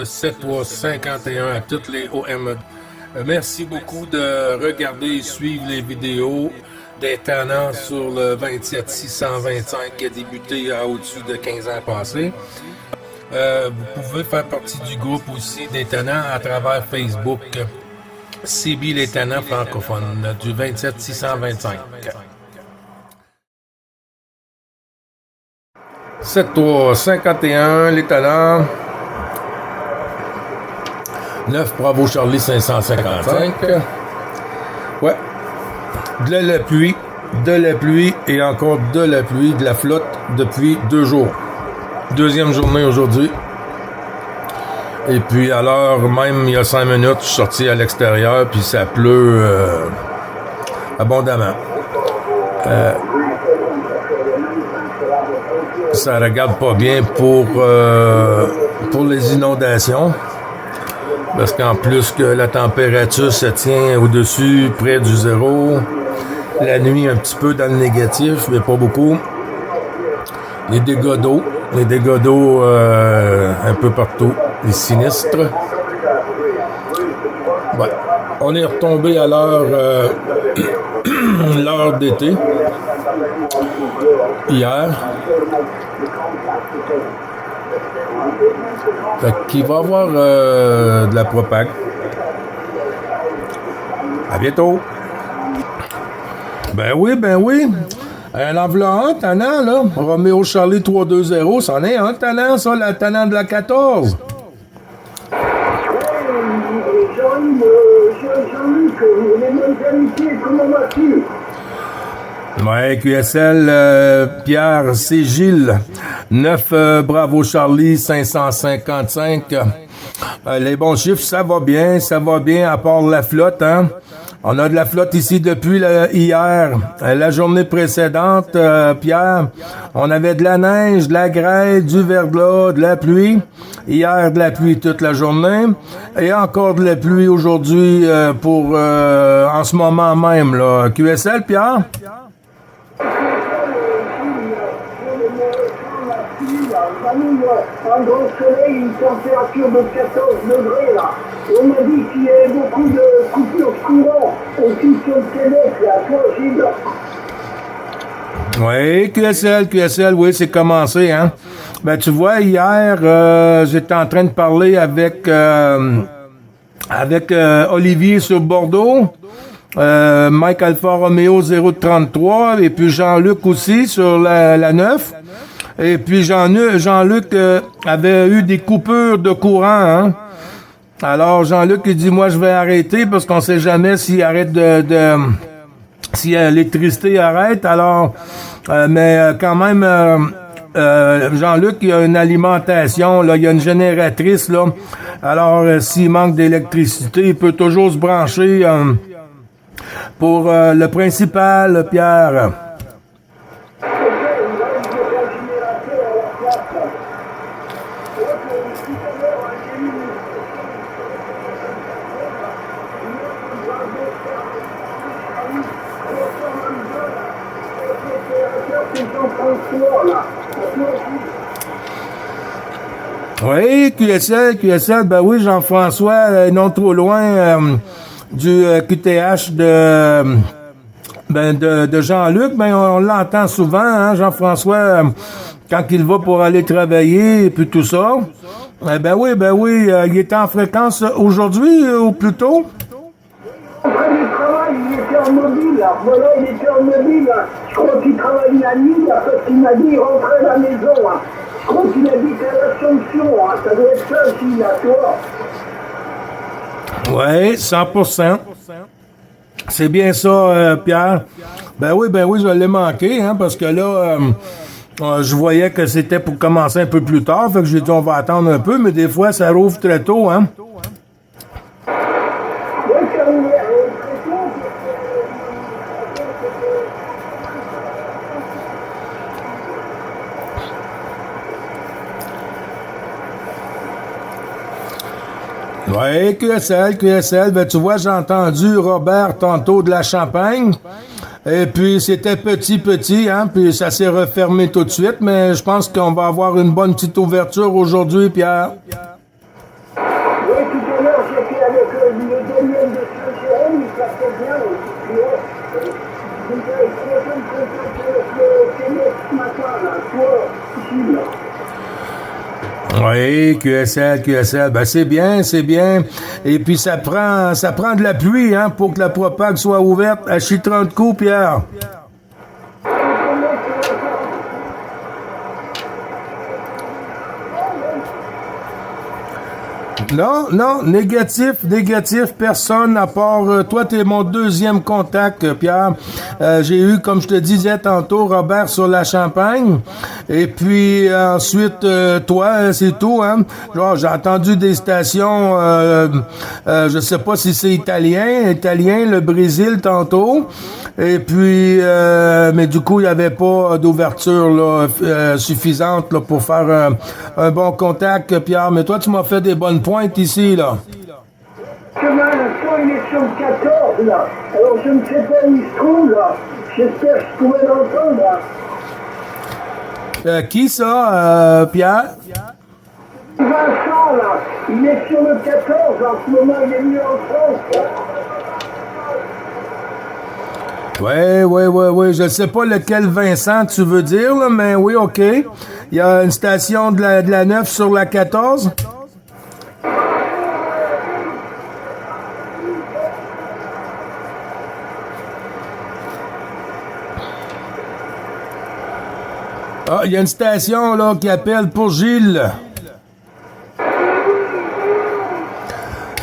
7351 à toutes les OM. Merci beaucoup de regarder et suivre les vidéos des tannants sur le 27625 qui a débuté à au-dessus de 15 ans passés. Vous pouvez faire partie du groupe aussi des tannants à travers Facebook. CB les tannants francophones du 27625. 7351 les tannants. 9 Bravo Charlie 555. Ouais. De la pluie et encore de la pluie, de la flotte depuis 2 jours. Deuxième journée aujourd'hui. Et puis à l'heure même, il y a 5 minutes, je suis sorti à l'extérieur puis ça pleut abondamment. Ça regarde pas bien pour les inondations. Parce qu'en plus que la température se tient au-dessus, près du zéro. La nuit, un petit peu dans le négatif, mais pas beaucoup. Les dégâts d'eau un peu partout. Les sinistres. Ouais. On est retombé à l'heure d'été. Hier. Fait qu'il va y avoir de la propague. À bientôt. Ben oui. Un enveloppant tannant, là. Roméo Charlie 320, c'en est un tannant, ça, la tannant de la 14. Jean-Luc, les mêmes amitiés, comment vas-tu? Ouais, QSL, Pierre, c'est Gilles. 9 Bravo Charlie 555. Les bons chiffres, ça va bien, à part la flotte, hein. On a de la flotte ici depuis hier. La journée précédente, Pierre, on avait de la neige, de la grêle, du verglas, de la pluie. Hier, de la pluie toute la journée. Et encore de la pluie aujourd'hui en ce moment même, là. QSL, Pierre? Un grand soleil, une température de 14 degrés là. On m'a dit qu'il y avait beaucoup de coupures de courant aussi sur le Québec là. Toi, Oui, QSL, oui, c'est commencé, hein. Ben, tu vois, hier, j'étais en train de parler avec Olivier sur Bordeaux, Mike Alpha Romeo 033, et puis Jean-Luc aussi sur la 9. Et puis Jean-Luc avait eu des coupures de courant, hein. Alors Jean-Luc il dit moi je vais arrêter parce qu'on sait jamais s'il arrête si l'électricité arrête. Alors mais quand même Jean-Luc il a une alimentation là, il y a une génératrice là. Alors s'il manque d'électricité, il peut toujours se brancher pour le principal, Pierre. Oui, QSL, ben oui, Jean-François, non trop loin du QTH de Jean-Luc, ben on l'entend souvent, hein, Jean-François, quand il va pour aller travailler et puis tout ça. Ben oui, il est en fréquence aujourd'hui ou plus tôt? Après le travail, il était en mobile, là. Voilà, il était en mobile, là. Je crois qu'il travaille la nuit, là, parce qu'il m'a dit, il rentrait à la maison, hein. Je crois qu'il a dit qu'à l'Assomption, hein. Ça doit être ça aussi, là, toi. Oui, 100%. C'est bien ça, Pierre. Ben oui, je l'ai manqué, hein, parce que là, je voyais que c'était pour commencer un peu plus tard, fait que j'ai dit, on va attendre un peu, mais des fois, ça rouvre très tôt, hein. Oui, QSL, ben tu vois, j'ai entendu Robert tantôt de la Champagne, et puis c'était petit, hein, puis ça s'est refermé tout de suite, mais je pense qu'on va avoir une bonne petite ouverture aujourd'hui, Pierre. tout à l'heure, j'étais avec le deuxième de Saint-Jérôme, il passait bien aussi. J'étais très content avec le Québec ce matin, là, toi, Gilles. Oui, QSL, ben c'est bien. Et puis ça prend de la pluie, hein, pour que la propague soit ouverte. À chi 30 coups, Pierre. Non, négatif, personne à part toi, t'es mon deuxième contact, Pierre. J'ai eu, comme je te disais tantôt, Robert sur la Champagne. Et puis ensuite, toi, c'est tout, hein. Genre, j'ai entendu des stations, je sais pas si c'est italien, le Brésil tantôt. Et puis, mais du coup, il n'y avait pas d'ouverture là, suffisante là, pour faire un bon contact, Pierre. Mais toi, tu m'as fait des bonnes pointes ici, là. Chemin, l'instant, il est sur le 14, là. Alors, je ne sais pas où il se trouve, là. J'espère que je pourrais l'entendre, là. Qui ça, Pierre? Vincent, là. Il est sur le 14, en ce moment, il est venu en France, là. Oui. Je sais pas lequel Vincent tu veux dire, là, mais oui, OK. Il y a une station de la 9 sur la 14. Ah, il y a une station, là, qui appelle pour Gilles.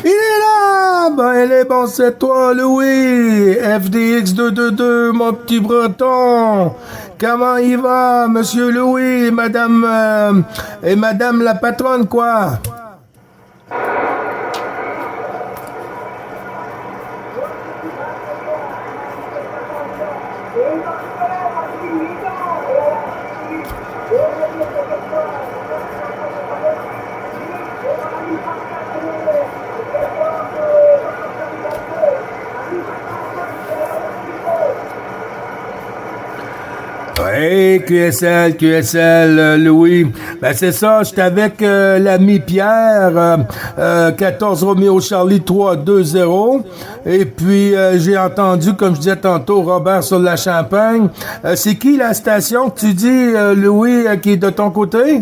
Il est là! Ben, elle est bon, c'est toi, Louis! FDX 222, mon petit breton! Comment il va, monsieur Louis, madame, et madame la patronne, quoi? Oui, QSL, Louis. Ben, c'est ça, j'étais avec l'ami Pierre, 14 Roméo Charlie 320. Et puis, j'ai entendu, comme je disais tantôt, Robert sur la Champagne. C'est qui la station que tu dis, Louis, qui est de ton côté?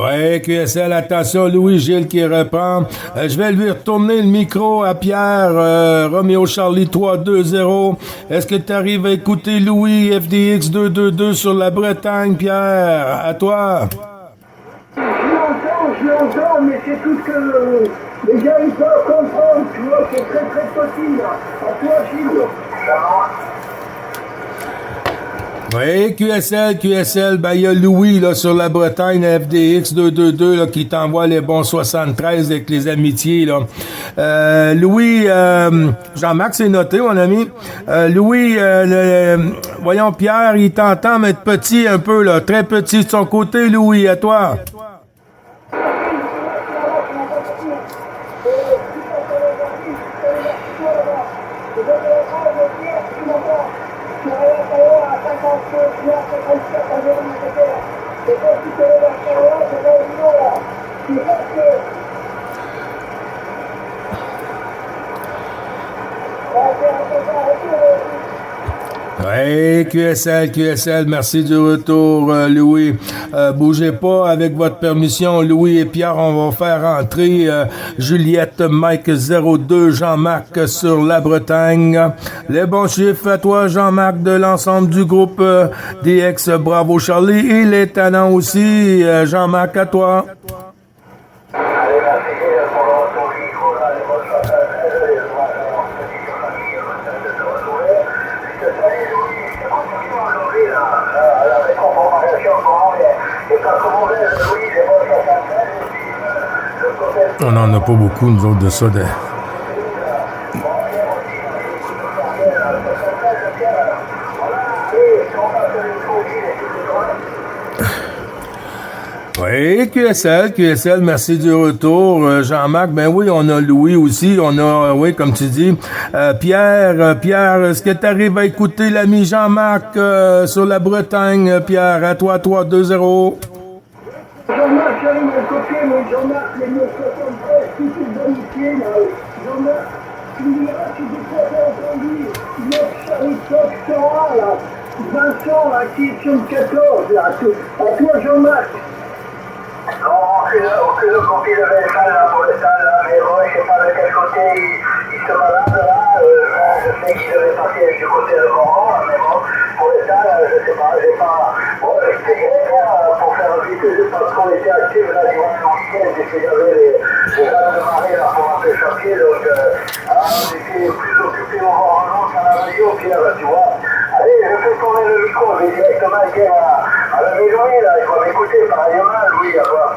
Oui, QSL, attention, Louis-Gilles qui reprend. Je vais lui retourner le micro à Pierre, Roméo Charlie 320. Est-ce que tu arrives à écouter Louis, FDX 222 sur la Bretagne, Pierre? À toi. Je l'entends, mais c'est tout ce que les gars ils peuvent comprendre, tu vois, c'est très petit, là. À toi, Gilles. Oui, QSL, ben il y a Louis là sur la Bretagne, FDX 222 là qui t'envoie les bons 73 avec les amitiés là. Louis, Jean-Marc c'est noté mon ami. Louis, voyons Pierre, il t'entend mais petit un peu là, très petit de son côté. Louis, à toi. Oui, QSL, merci du retour, Louis. Bougez pas, avec votre permission, Louis et Pierre, on va faire entrer Juliette Mike 02, Jean-Marc sur la Bretagne. Les bons chiffres à toi, Jean-Marc, de l'ensemble du groupe DX Bravo Charlie. Il est talent aussi, Jean-Marc, à toi. On n'en a pas beaucoup, nous autres, de ça. Oui, QSL, merci du retour. Jean-Marc, ben oui, on a Louis aussi, on a, oui, comme tu dis, Pierre, est-ce que tu arrives à écouter l'ami Jean-Marc sur la Bretagne, Pierre, à toi, 2-0. Jean-Marc, j'arrive à côté, mais Jean-Marc, les 973, tout est bonifié, là. Jean-Marc, tu me diras si j'ai pas bien entendu, notre Charlie-Toc sera, là. Vincent, là, qui est sur le 14, là. À toi, Jean-Marc. Non, aucune copie de Vincent, là, pour l'instant, là. Mais bon, je sais pas de quel côté il se malade, là. Je sais qu'il devait partir du côté de Moron, mais bon, pour l'instant, je sais pas, j'ai pas... Bon, j'essayais, pour faire vite, j'ai pas trop été actif, là, durant le week-end, j'avais les gars de marée, là, pour un pêche à pied, donc, j'étais plus occupé au Moron qu'à la radio, Pierre, tu vois. Allez, je fais tourner le micro, je vais directement dire à la maison, là, il faut m'écouter, pareillement, Louis, à toi.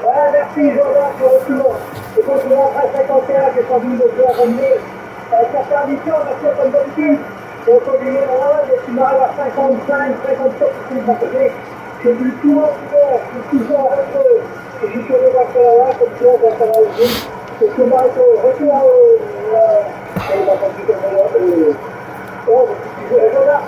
Ouais, merci, Jean-Marc, pour le retour. Et quand tu rentres à 51, j'ai pas vu le faire revenir. Ça fait un mission, on a fait comme d'habitude. Donc, on est là, et tu m'arrives à 55, 57, c'est du tout en couleur, c'est toujours un peu. Et je suis allé voir là, comme ça, on va faire un jeu. Et tu m'arrives au retour, on va pas plus comme ça. Oh, tu veux Jean-Marc?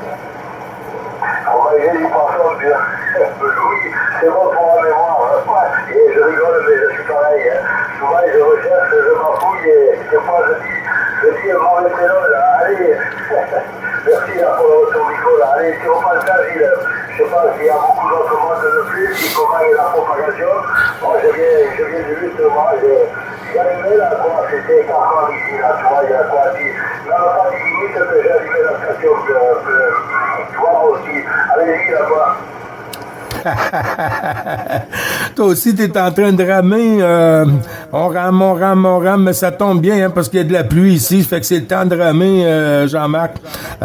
On va y aller, pensons bien. Louis, c'est bon pour la mémoire. Hein. Et je rigole, mais je suis pareil. Hein. Souvent, je recherche, je m'appouille et des fois, je dis un mauvais prénom. Là. Allez, merci là, pour le retour micro. Là. Allez, si on passe ça, Gilles, je pense qu'il y a beaucoup d'autres monde de plus qui commandent la propagation. Moi, je viens de juste voir, j'ai allumé là, quoi, c'était 4 ans ici, là, tu vois, il y a quoi, même pas 10 minutes que j'ai allumé la station, tu vois, aussi. Allez-y, là, quoi. Toi aussi, t'es en train de ramer. On rame, mais ça tombe bien, hein, parce qu'il y a de la pluie ici. Fait que c'est le temps de ramer, Jean-Marc,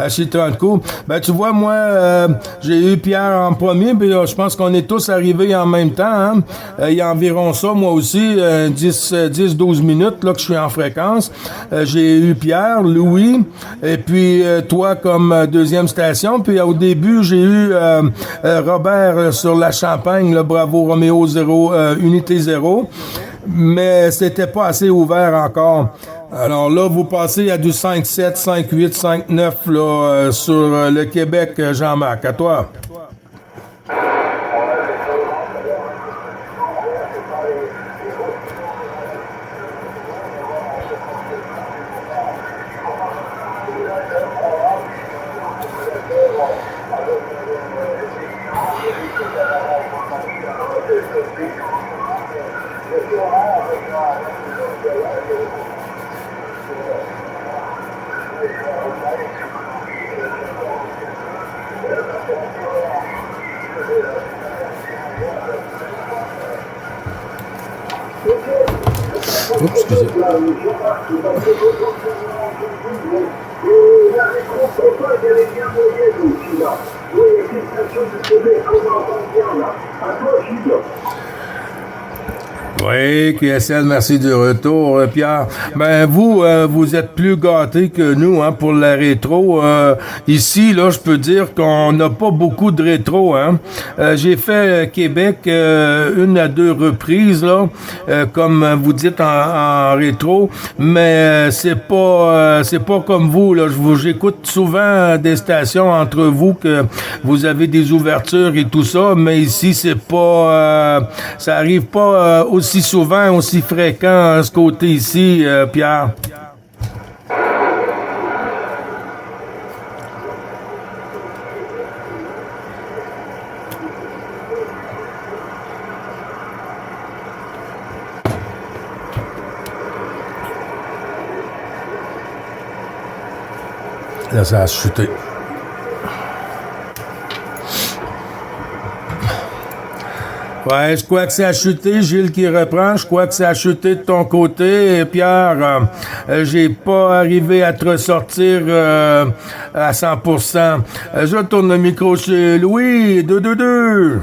chez Tronco. Ben, tu vois, moi, j'ai eu Pierre en premier, puis je pense qu'on est tous arrivés en même temps. Hein. Il y a environ ça, moi aussi, 10-12 minutes là que je suis en fréquence. J'ai eu Pierre, Louis, et puis toi comme deuxième station. Puis au début, j'ai eu Robert sur la Champagne, le Bravo Roméo 0, Unité 0, mais c'était pas assez ouvert encore. Alors là, vous passez à du 5-7, 5-8, 5-9 là, sur le Québec, Jean-Marc. À toi. Oups, excusez. Oui, QSL, merci du retour, Pierre. Ben, vous êtes plus gâtés que nous, hein, pour la rétro. Ici, là, je peux dire qu'on n'a pas beaucoup de rétro, hein. J'ai fait Québec 1 à 2 reprises, là, comme vous dites en rétro, mais c'est pas comme vous, là. J'écoute souvent des stations entre vous que vous avez des ouvertures et tout ça, mais ici, c'est pas, ça arrive pas aussi souvent, aussi fréquent, ce côté ici, Pierre. Là, ça a chuté. Ouais, je crois que ça a chuté, Gilles qui reprend. Je crois que ça a chuté de ton côté. Et Pierre, j'ai pas arrivé à te ressortir à 100%. Je tourne le micro chez Louis. 2-2-2.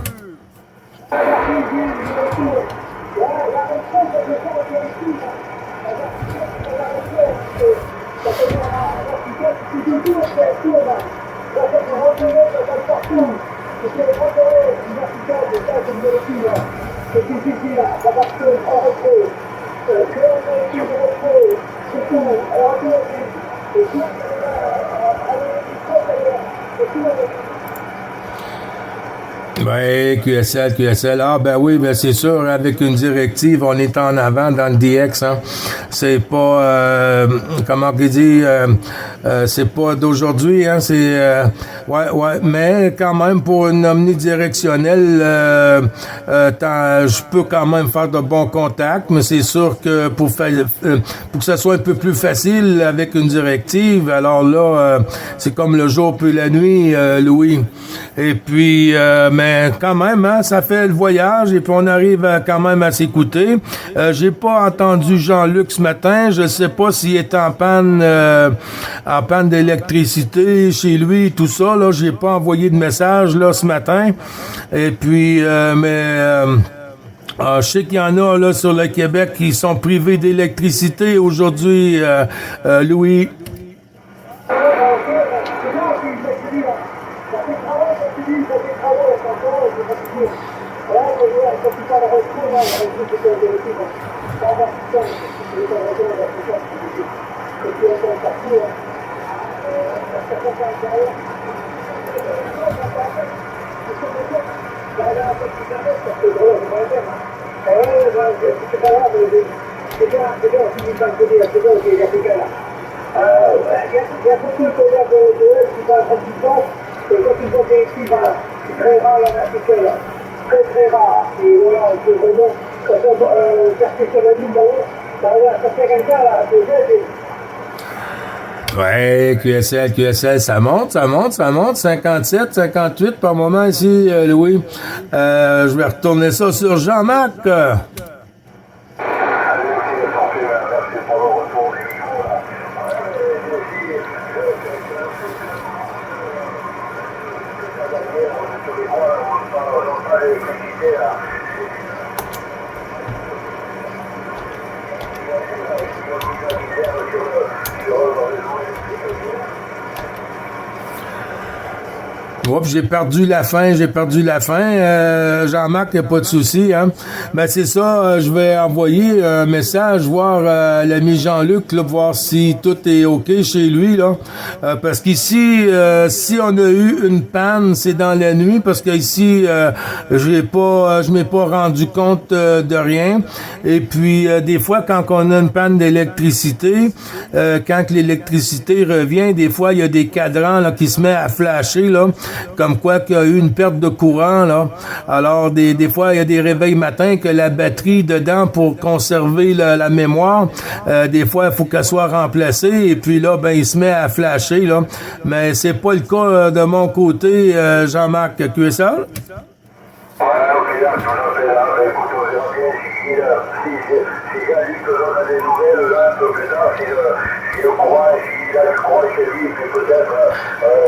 Oui, QSL. Ah, ben oui, ben c'est sûr, avec une directive, on est en avant dans le DX, hein. C'est pas, comment on dit, c'est pas d'aujourd'hui, hein. Ouais, mais quand même, pour une omnidirectionnelle, je peux quand même faire de bons contacts, mais c'est sûr que pour que ça soit un peu plus facile avec une directive, alors là, c'est comme le jour puis la nuit, Louis. Et puis, mais quand même, hein, ça fait le voyage et puis on arrive quand même à s'écouter. J'ai pas entendu Jean-Luc ce matin. Je sais pas s'il est en panne d'électricité chez lui, tout ça. Là, j'ai pas envoyé de message là ce matin. Et puis, je sais qu'il y en a là sur le Québec qui sont privés d'électricité aujourd'hui, Louis. Très rare. Et voilà, on peut vraiment, quand on chercher sur la ligne d'en haut, ça fait quelqu'un là, Ouais, QSL, ça monte, 57, 58 par moment ici, Louis. Je vais retourner ça sur Jean-Marc. Oups, j'ai perdu la fin. Jean-Marc, il n'y a pas de souci, hein. Ben, c'est ça, je vais envoyer un message, voir l'ami Jean-Luc, là, voir si tout est OK chez lui, là. Parce qu'ici, si on a eu une panne, c'est dans la nuit, parce qu'ici, je m'ai pas rendu compte de rien. Et puis, des fois, quand on a une panne d'électricité, quand l'électricité revient, des fois, il y a des cadrans, là, qui se mettent à flasher, là, comme quoi qu'il y a eu une perte de courant, là. Alors, des fois, il y a des réveils matins que la batterie dedans, pour conserver la mémoire, des fois, il faut qu'elle soit remplacée, et puis là, ben, il se met à flasher, là. Mais c'est pas le cas de mon côté, Jean-Marc QSL. Ouais, ok, là, tout à fait, là, écoute, si Jean-Luc donne des nouvelles, là, un peu plus tard, si le courant, s'il a le courant chez lui, puis peut-être,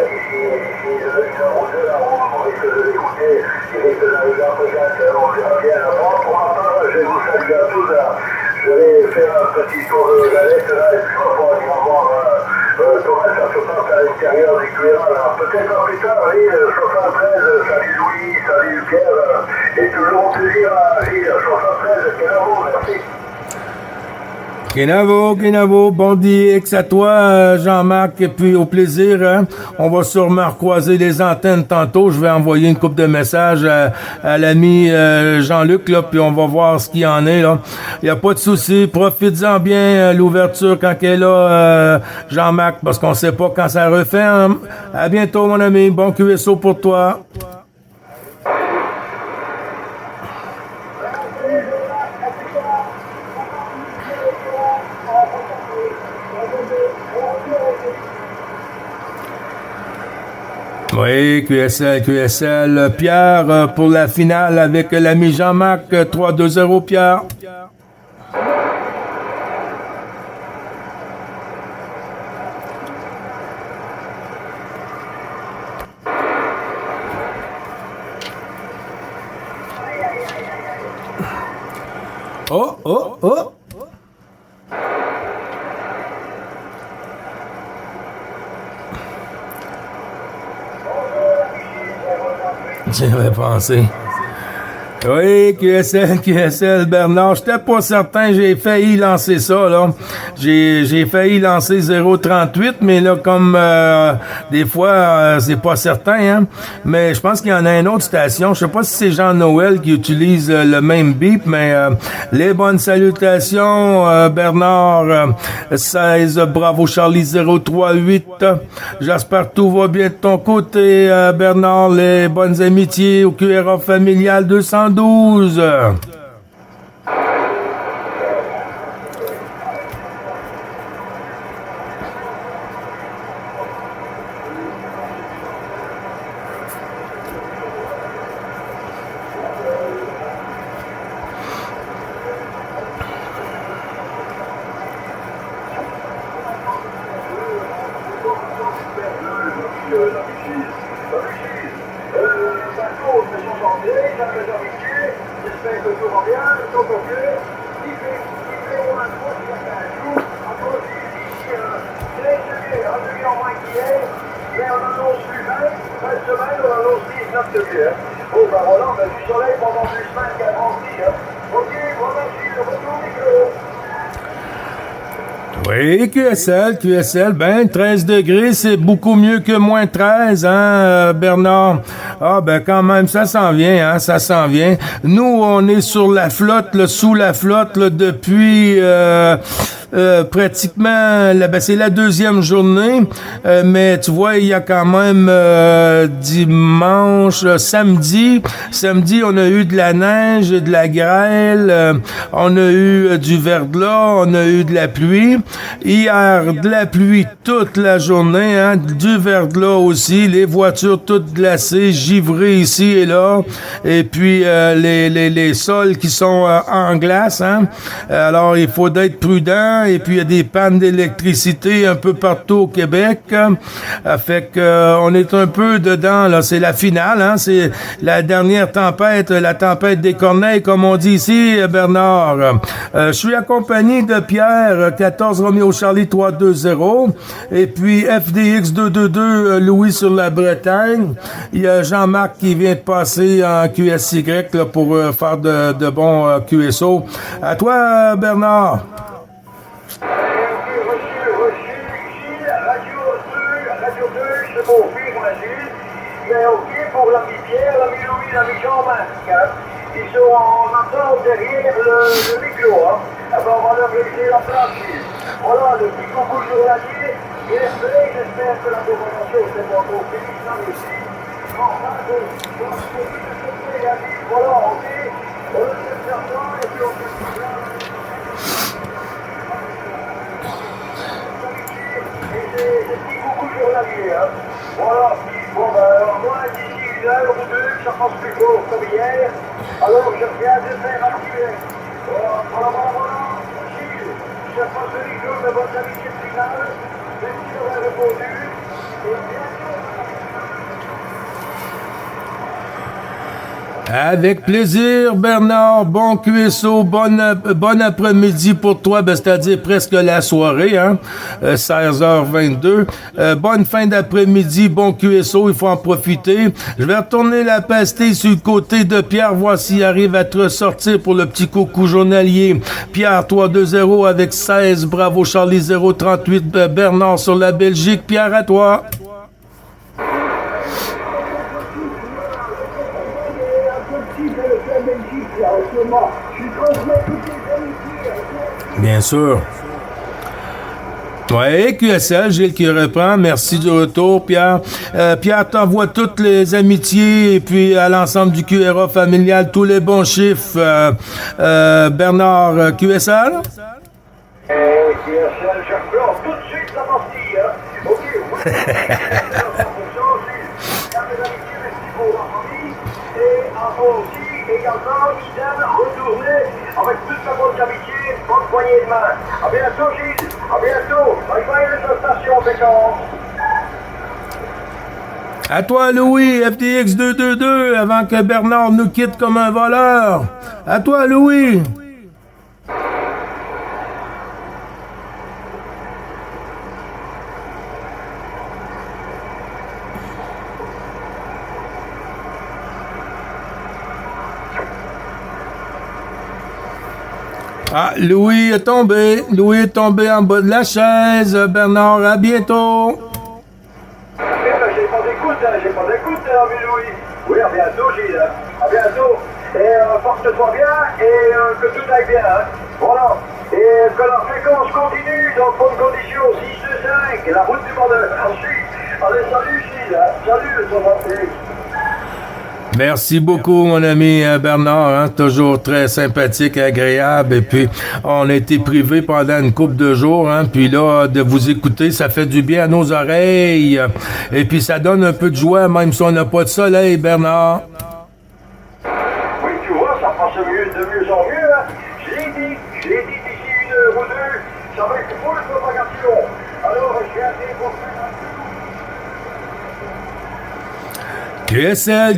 d'ici une heure ou deux, là, on risque de l'écouter, il risque d'arriver un peu tard, on verra bien avant. Pour ma part, je vais vous saluer à tous, là. Je vais faire un petit tour de la lettre, là, et puis on va pouvoir voir comment ça se passe à l'intérieur du cuira, là. Peut-être un plus tard, oui, 73, salut Louis, salut Pierre, et toujours un plaisir à lire, 73, Kenavo, merci. Kenavo, bon DX à toi, Jean-Marc, et puis au plaisir, hein. On va sûrement recroiser les antennes tantôt. Je vais envoyer une couple de messages à l'ami Jean-Luc, là, puis on va voir ce qu'il y en est, là. Il n'y a pas de souci. Profites-en bien, l'ouverture quand elle est là, Jean-Marc, parce qu'on sait pas quand ça referme. À bientôt, mon ami. Bon QSO pour toi. Oui, QSL. Pierre, pour la finale avec l'ami Jean-Marc, 3-2-0, Pierre. Oh, oh, oh! J'avais pensé. Oui, QSL, Bernard. J'étais pas certain, j'ai failli lancer ça, là. J'ai failli lancer 0,38, mais là, comme des fois, c'est pas certain, hein. Mais je pense qu'il y en a une autre station. Je sais pas si c'est Jean-Noël qui utilise le même bip, mais les bonnes salutations, Bernard. 16, bravo Charlie 038. J'espère que tout va bien de ton côté, Bernard. Les bonnes amitiés au QRA familial 212. Oui, QSL, ben 13 degrés, c'est beaucoup mieux que moins 13, hein, Bernard? Ah, ben quand même, ça s'en vient, hein, ça s'en vient. Nous, on est sur la flotte, là, sous la flotte, là, depuis pratiquement, c'est la deuxième journée, mais tu vois, il y a quand même dimanche, samedi, on a eu de la neige, de la grêle, on a eu du verglas, on a eu de la pluie. Hier, de la pluie toute la journée, hein, du verglas aussi, les voitures toutes glacées, givrées ici et là, et puis les sols qui sont en glace, hein. Alors, il faut être prudent, et puis il y a des pannes d'électricité un peu partout au Québec. Fait que on est un peu dedans, là, c'est la finale, hein, c'est la dernière tempête, la tempête des corneilles, comme on dit ici, Bernard. Je suis accompagné de Pierre, 14 Romeo Charlie 320, et puis FDX 222 Louis sur la Bretagne. Il y a Jean-Marc qui vient de passer en QSY là, pour faire de bons QSO. À toi, Bernard. Mais OK pour l'ami Pierre, l'ami Louis, l'ami Jean-Marc. Hein? Ils sont en attente derrière le micro. Hein? Alors on va leur laisser la place. Voilà, le petit coucou journalier. J'espère que la conversation c'est pas trop fini. Enfin, voilà, OK. On le fait faire ça et puis on fait ça. Et des petits coucous journaliers. Hein? Voilà. Bon, ben, alors, moi, d'ici une heure ou deux, ça passe plus fort comme hier. Alors, je viens de faire activer. Voilà. Je passe le micro de votre amitié finale. Merci d'avoir répondu. Et bien sûr. Avec plaisir, Bernard. Bon QSO, bon après-midi pour toi, c'est-à-dire presque la soirée, hein, 16h22. Bonne fin d'après-midi, bon QSO, il faut en profiter. Je vais retourner la pastille sur le côté de Pierre, voir s'il arrive à te ressortir pour le petit coucou journalier. Pierre 320 avec 16, bravo Charlie 038, Bernard sur la Belgique. Pierre, à toi. Bien sûr. Oui, QSL, Gilles qui reprend. Merci du retour, Pierre. Pierre t'envoie toutes les amitiés et puis à l'ensemble du QRA familial, tous les bons chiffres. Bernard, QSL? QSL, je reprends tout de suite la partie. Hein. OK, également, idem, retourner avec toute la bonne amitié, bonne poignée de main. À bientôt, Gilles. À bientôt. Bye bye, les stations séquences. À toi, Louis, FTX 222, avant que Bernard nous quitte comme un voleur. À toi, Louis. Ah, Louis est tombé. Louis est tombé en bas de la chaise. Bernard, à bientôt. J'ai pas d'écoute, ami Louis. Oui, à bientôt, Gilles. À bientôt. Et porte-toi bien et que tout aille bien. Hein. Voilà. Et que la fréquence continue dans bonnes conditions. 625, la route du bonheur. Ensuite, allez, salut Gilles. Hein. Salut, ton appel. Merci beaucoup, mon ami Bernard. Hein, toujours très sympathique, agréable. Et puis, on a été privés pendant une couple de jours. Hein, puis là, de vous écouter, ça fait du bien à nos oreilles. Et puis, ça donne un peu de joie, même si on n'a pas de soleil, Bernard. Oui, tu vois, ça passe de mieux en mieux. Hein. Je l'ai dit d'ici 1 heure ou 2, ça va être full propagation. Alors, je viens pour faire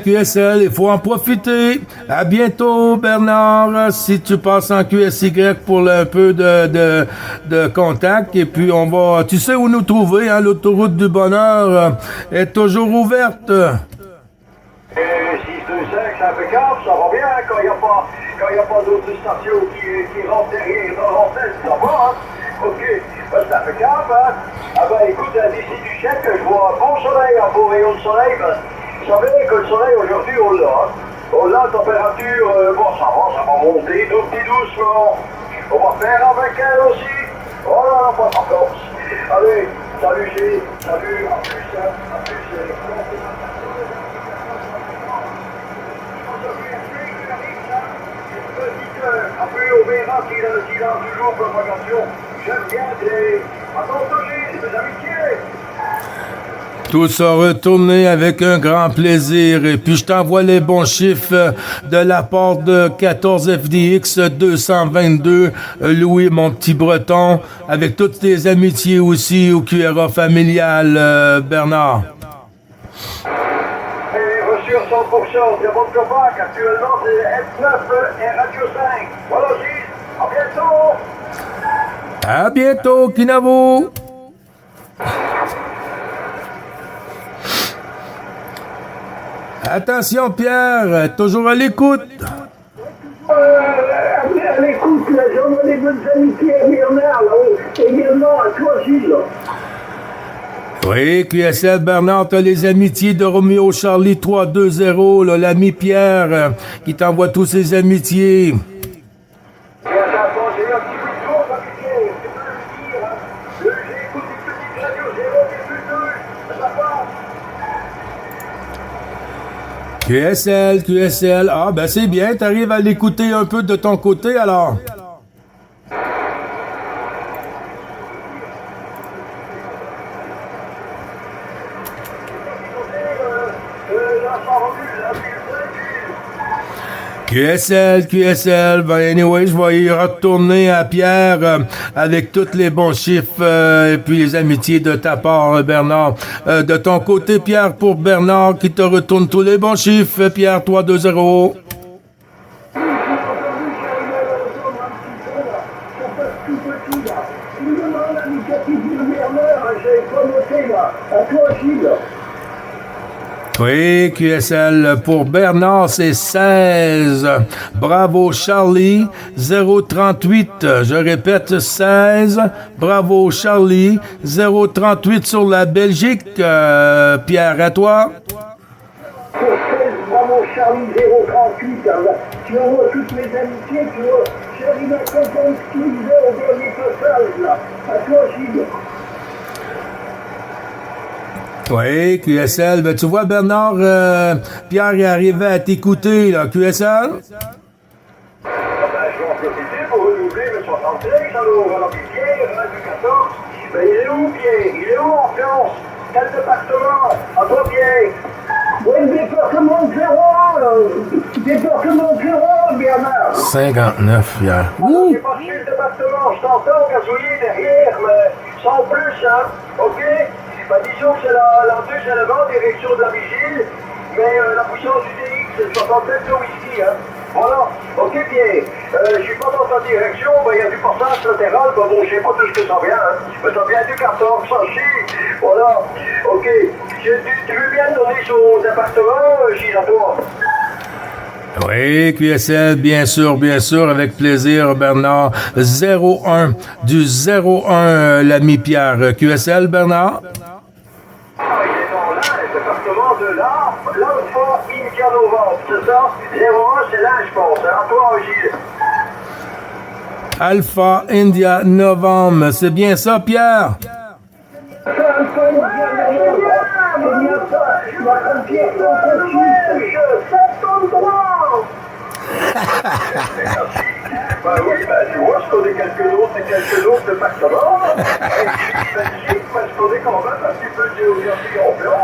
QSL, il faut en profiter. À bientôt, Bernard. Si tu passes en QSY pour un peu de contact, et puis on va... Tu sais où nous trouver, hein? L'autoroute du bonheur est toujours ouverte. Et 625, c'est impeccable, ça va bien quand il n'y a pas d'autres stations qui rentrent derrière dans l'antenne, ça va, hein? Ok, ben, c'est impeccable, hein? Ah ben écoute, d'ici du chèque, je vois un bon soleil, un beau rayon de soleil, ben, vous savez que le soleil aujourd'hui, on l'a, hein? On l'a, température, bon, ça va monter tout petit doucement. On va faire avec elle aussi. Voilà, pas de force. Allez, salut Gilles, salut, à plus, hein? À plus, après, on verra s'il a toujours propagation. J'aime bien des... Attends, Gilles, mes amitiés. Tout ça retourné avec un grand plaisir. Et puis, je t'envoie les bons chiffres de la part de 14FDX 222, Louis, mon petit breton, avec toutes tes amitiés aussi au QRA familial, Bernard. Et reçu à 100%, c'est votre copac. Actuellement, c'est F9 et Radio 5. Voilà, Gilles. À bientôt. À bientôt, Kinavo. Attention, Pierre, toujours à l'écoute. À l'écoute, là, j'envoie les bonnes amitiés à Bernard, là, également à toi, Gilles. Oui, QSL Bernard, t'as les amitiés de Roméo Charlie 320, là, l'ami Pierre, qui t'envoie tous ses amitiés. Et attends, j'ai eu un petit peu de tour, amitié. Tu peux le dire, hein. J'écoute une petite radio 0,2. Ça passe. QSL, ah ben c'est bien, t'arrives à l'écouter un peu de ton côté alors. QSL, ben anyway, je vais y retourner à Pierre avec tous les bons chiffres et puis les amitiés de ta part, Bernard. De ton côté, Pierre, pour Bernard, qui te retourne tous les bons chiffres, Pierre 320. Oui, QSL, pour Bernard, c'est 16. Bravo, Charlie, 038. Je répète, 16. Bravo, Charlie, 038 sur la Belgique. Pierre, à toi. Pour 16, bravo, Charlie, 038. Tu envoies toutes mes amitiés, tu vois. J'arrive à comprendre ce qu'il disait au dernier passage, là. À toi, Gilles. Oui, QSL. Ben, tu vois, Bernard, Pierre est arrivé à t'écouter, là. QSL? Je vais en profiter pour renouveler le 65, alors, alors Pierre, du 14. Ben, il est où, Pierre? Il est où en France? Quel département? À toi, Pierre? Oui, le département de Ferrand, département de Ferrand, Bernard. 59, Pierre. J'ai pas reçu le département, je t'entends gazouiller derrière, mais sans plus, hein, ok? Ben, disons que c'est l'entrée en direction de la vigile, mais la puissance du DX, c'est 67 de whisky, hein. Voilà, ok Pierre, je suis pas dans ta direction, ben il y a du passage latéral, ben bon, je sais pas tout ce que ça vient, hein. Mais ça vient du 14, ça chie, voilà, ok. Tu veux bien me donner son département, Gilles, à toi? Oui, QSL, bien sûr, avec plaisir, Bernard. 01 du 01, l'ami Pierre. QSL, Bernard? Ah, il est dans l'Inde, le département de l'Alpha India Novembre, c'est ça? 01, c'est l'Inde, je pense. À toi, Gilles. Alpha India Novembre, c'est bien ça, Pierre? Ben oui, tu vois, je connais quelques autres départements. Belgique, je connais quand même un petit peu de géographie en blanc.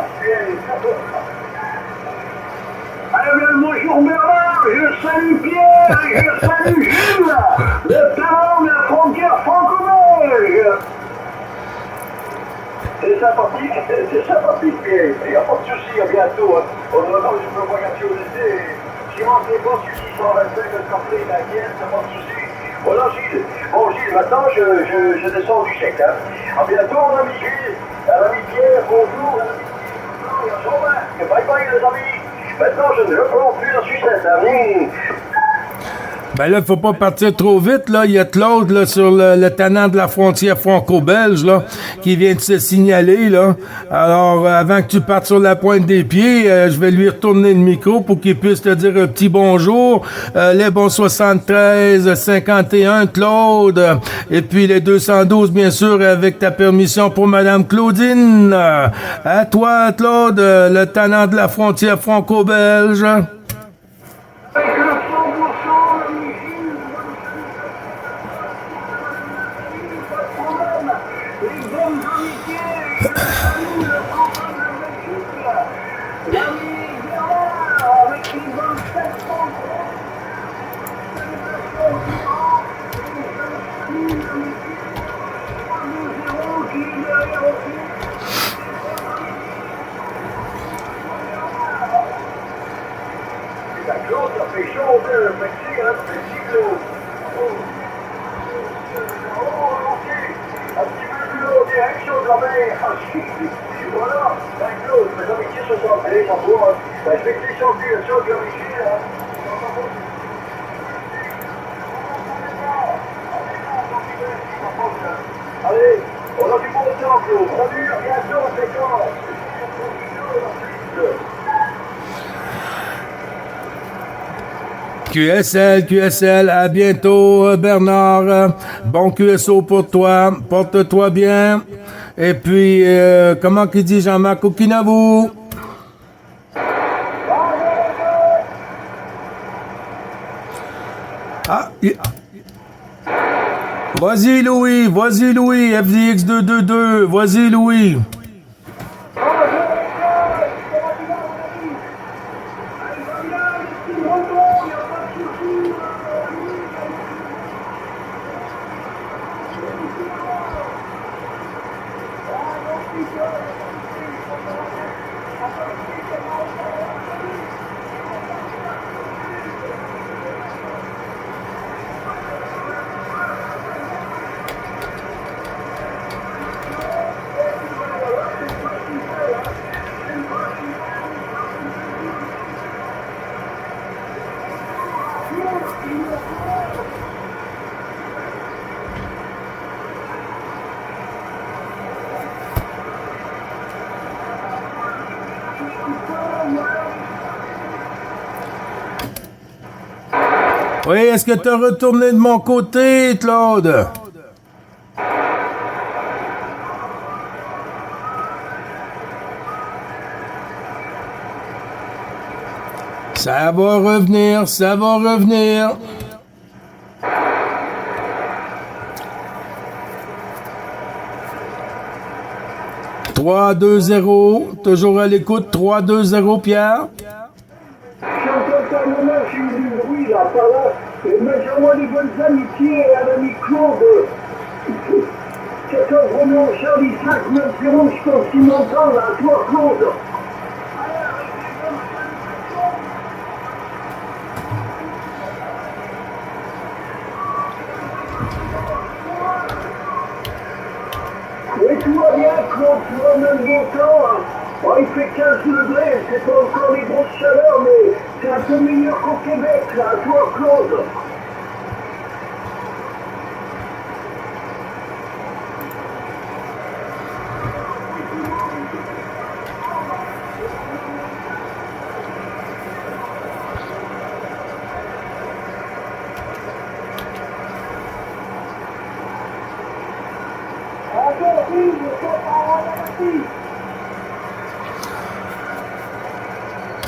Bonjour Bernard, je salue Pierre et je salue Gilles, le talent de la frontière franco-belge. C'est sympathique, Pierre. Il n'y a pas de souci, à bientôt. Hein. Autrement, je peux voyager au lycée. Si on ne pas sur 625, le café, la guerre, c'est pas de souci. Voilà, Gilles. Bon, Gilles, maintenant, je descends du chèque. Hein. À bientôt, mon ami Gilles. L'ami Pierre, bonjour. Jean-Marc, bye bye, les amis. Maintenant, je ne reprends plus la sucette. Hein. Ben là, faut pas partir trop vite, là. Il y a Claude, là, sur le tannant de la frontière franco-belge, là, qui vient de se signaler, là. Alors, avant que tu partes sur la pointe des pieds, je vais lui retourner le micro pour qu'il puisse te dire un petit bonjour. Les bons 73, 51, Claude. Et puis les 212, bien sûr, avec ta permission pour Madame Claudine. À toi, Claude, le tannant de la frontière franco-belge. Avec le 100%, l'ami Gilles, pas de problème. Les bonnes amitiés, je salue le copain de la Belgique, l'ami Bernard, avec les 27 francs. Salutations au grand, et je salue l'ami Gilles, 3-2-0 qui est derrière aussi. La Claude, ça fait chaud, le petit, hein, petit Claude. Ok. Un petit peu plus haut, direction de la mer. Voilà, la Claude, mes amitiés se sont appelées, ça voit. Ben, je vais te laisser sur de l'amitié, hein. Allez, on a du bon temps, Claude. Salut, à bientôt, c'est quand? QSL, à bientôt, Bernard. Bon QSO pour toi. Porte-toi bien. Et puis, comment qu'il dit Jean-Marc Okinavu? Ah, vas-y, Louis, FDX 222, vas-y, Louis. Oui, est-ce que tu as retourné de mon côté, Claude? Ça va revenir, ça va revenir. Trois, 2-0, toujours à l'écoute, 3-2-0, Pierre. J'entends pas le moment, j'ai eu du bruit là, par là. Mais j'envoie des bonnes amitiés à l'ami Claude. 14 Romain, Charlie 5, 9 0, je pense qu'il m'entend là, à toi Claude. Oui, tout va bien Claude, tout va même bon temps. Hein. Bon, il fait 15 degrés, c'est pas encore les grosses chaleurs, mais C'est un peu meilleur qu'au Québec, là, toi, Claude.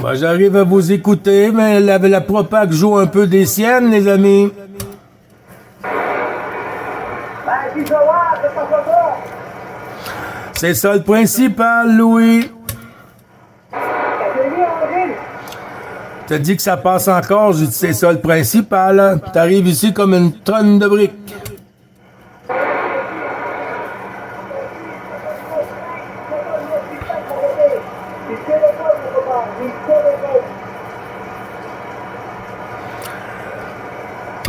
Ben, j'arrive à vous écouter, mais la propague joue un peu des siennes, les amis. C'est ça le principal, Louis. T'as dit que ça passe encore, j'ai dit c'est ça le principal. Hein. T'arrives ici comme une tonne de briques.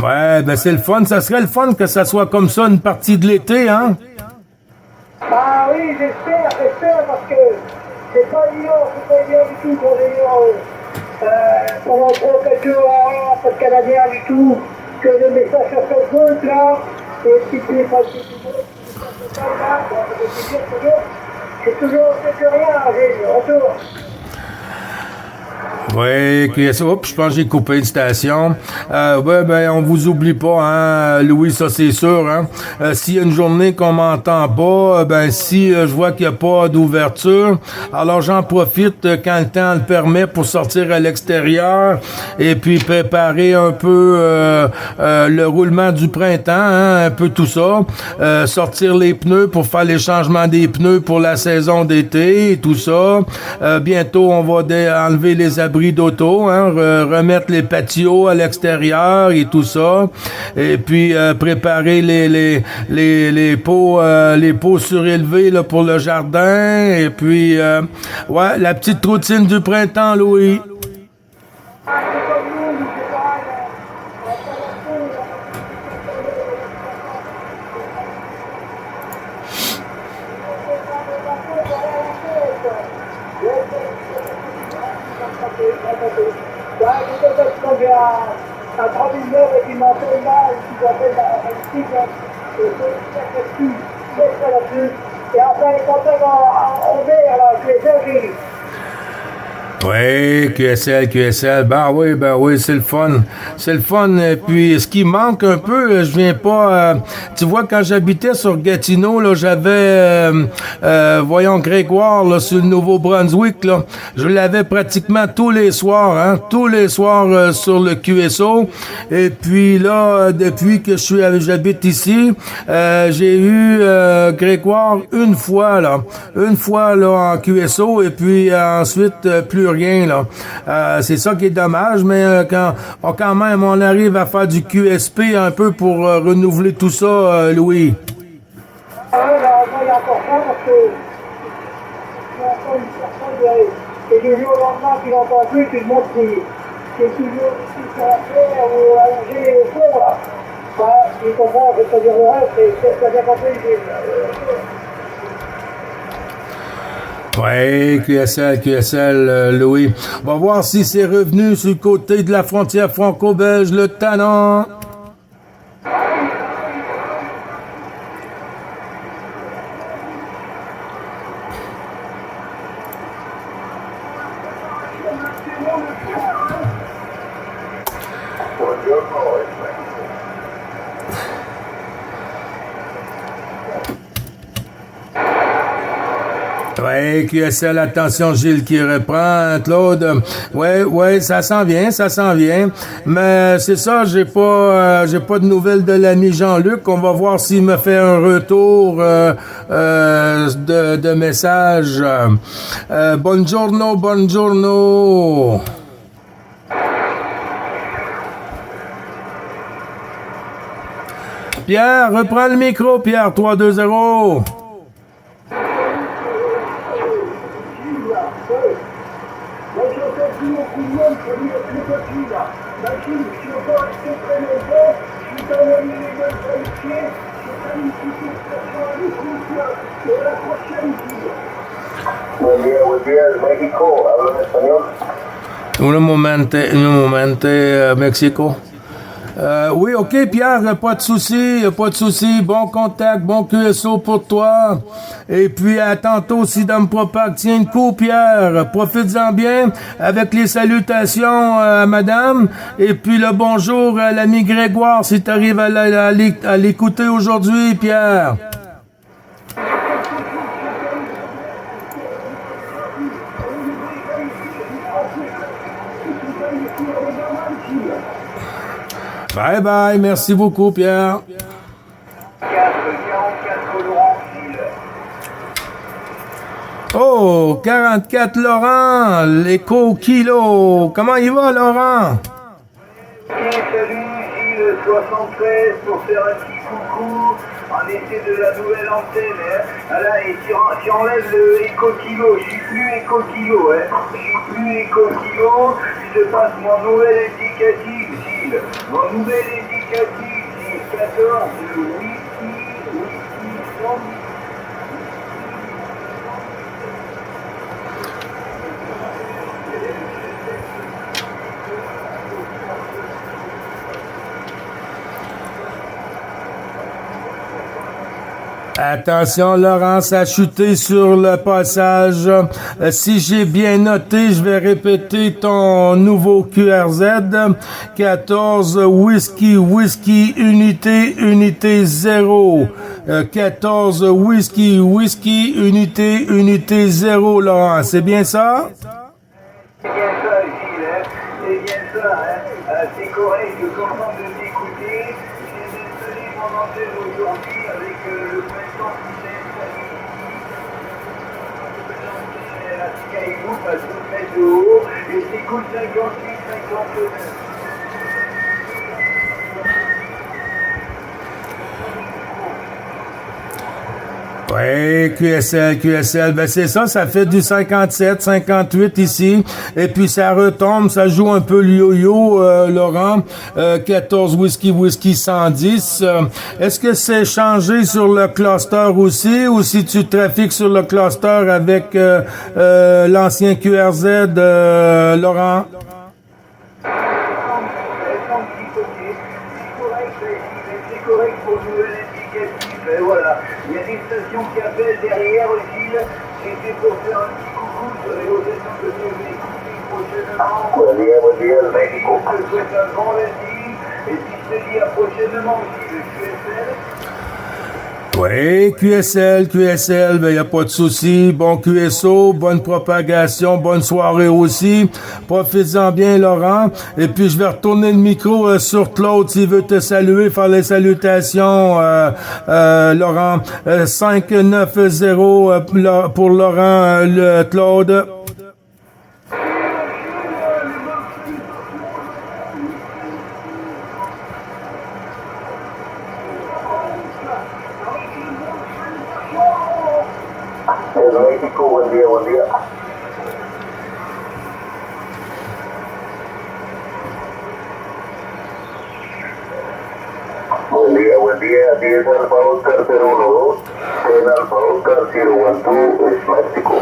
Ouais, ben c'est le fun. Ça serait le fun que ça soit comme ça une partie de l'été, hein? Ah oui, j'espère, parce que c'est pas évident du tout qu'on ait pendant 3-4 jours pas de Canadiens du tout, que le message sur Facebook là, et puis pas de c'est toujours rien, j'ai retour. Oui, oups, je pense que j'ai coupé une station. Ouais, ben, on vous oublie pas, hein, Louis, ça c'est sûr, hein. S'il y a une journée qu'on m'entend pas, ben, si je vois qu'il n'y a pas d'ouverture, alors j'en profite quand le temps le permet pour sortir à l'extérieur et puis préparer un peu le roulement du printemps, hein, un peu tout ça. Sortir les pneus pour faire les changements des pneus pour la saison d'été et tout ça. Bientôt, on va enlever les abris d'auto, hein, remettre les patios à l'extérieur et tout ça, et puis préparer les pots surélevés là, pour le jardin, et puis ouais, la petite routine du printemps, Louis. À 30 000 heures et qui m'en fait mal, qui m'appelle la politique, et c'est là-dessus. Et enfin, les contacts en vert, là, QSL, Oui, QSL, ben oui, c'est le fun. C'est le fun. Et puis, ce qui manque un peu, je viens pas... tu vois, quand j'habitais sur Gatineau, là, j'avais, voyons, Grégoire, là, sur le Nouveau-Brunswick, là, je l'avais pratiquement tous les soirs, hein, tous les soirs sur le QSO. Et puis là, depuis que j'habite ici, j'ai eu Grégoire une fois là, en QSO, et puis ensuite, plus rien, là. C'est ça qui est dommage, mais quand même, on arrive à faire du QSP un peu pour renouveler tout ça, Louis. Ah ouais, il y a encore ça, parce que il y a encore une personne qui est du jour au lendemain qui n'entend plus, tout le monde qui est toujours ici sur la terre ou allongé au fond, là. Bah, il comprend, je vais pas dire le reste, et ça a bien compris. Oui, QSL, Louis. On va voir si c'est revenu sur le côté de la frontière franco-belge, le tannant. Ouais, QSL, attention, Gilles qui reprend, Claude. Ouais, ça s'en vient. Mais c'est ça, j'ai pas de nouvelles de l'ami Jean-Luc. On va voir s'il me fait un retour de message. Buongiorno. Pierre, reprends le micro, Pierre, 3-2-0. Buen día, de México, hablo en español. Un momente, Mexico. Oui, OK, Pierre, pas de souci. Bon contact, bon QSO pour toi. Et puis, à tantôt, si Dame Propac. Tiens le coup, Pierre. Profites-en bien avec les salutations à madame. Et puis, le bonjour à l'ami Grégoire, si tu arrives à l'écouter aujourd'hui, Pierre. Bye bye, merci beaucoup, Pierre. 44 Laurent Gilles. Oh, 44 Laurent, l'écho kilo. Comment il va, Laurent? Salut Gilles 73 pour faire un petit coucou en essai de la nouvelle antenne. Hein. Là, et tu enlèves le éco-kilo, je suis plus éco-kilo. Hein. Je suis plus éco-kilo, je te passe mon nouvel indicatif, Gilles. Mon nouvel indicatif, Gilles 14, le whisky, 100. Attention, Laurent, ça a chuté sur le passage. Si j'ai bien noté, je vais répéter ton nouveau QRZ. 14 whisky, unité 0. 14 whisky, unité 0, Laurent. C'est bien ça? C'est bien ça, Gilles, hein. C'est bien ça, hein. C'est correct, je suis content de t'écouter. J'ai installé mon antenne aujourd'hui avec le printemps qui s'est installé ici. La Skybook à 12 mètres de haut et j'écoute 58-59. Oui, QSL, ben c'est ça fait du 57, 58 ici, et puis ça retombe, ça joue un peu le yo-yo, Laurent, 14 whisky 110. Est-ce que c'est changé sur le cluster aussi, ou si tu trafiques sur le cluster avec l'ancien QRZ, Laurent? C'est correct pour le nouvel indicatif, et voilà. Il y a des stations qui appellent derrière, Gilles. C'était pour faire un petit coucou sur les rotations que je vais écouter prochainement. Bon dia, le Mexico. Je te souhaite un grand lundi, et puis je te dis à prochainement, Gilles, QSL. Oui, QSL, ben y a pas de souci. Bon QSO, bonne propagation, bonne soirée aussi. Profites-en bien, Laurent. Et puis je vais retourner le micro sur Claude s'il veut te saluer, faire les salutations, Laurent. 590 pour Laurent, le Claude. México, buen dia. Buen dia, 10 Alfa Oscar 012, 10 Alfa Oscar 012 es México.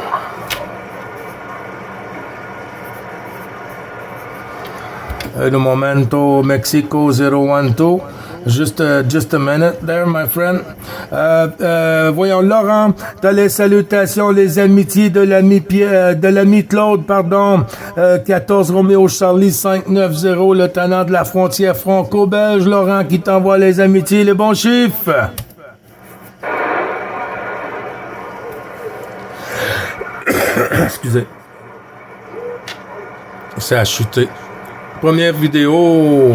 Un momento, Mexico 012. Just a minute there, my friend. Voyons, Laurent, t'as les salutations, les amitiés de l'ami Claude, pardon. 14 Roméo Charlie 590, le tenant de la frontière franco-belge, Laurent, qui t'envoie les amitiés, les bons chiffres. Excusez. Ça a chuté. Première vidéo.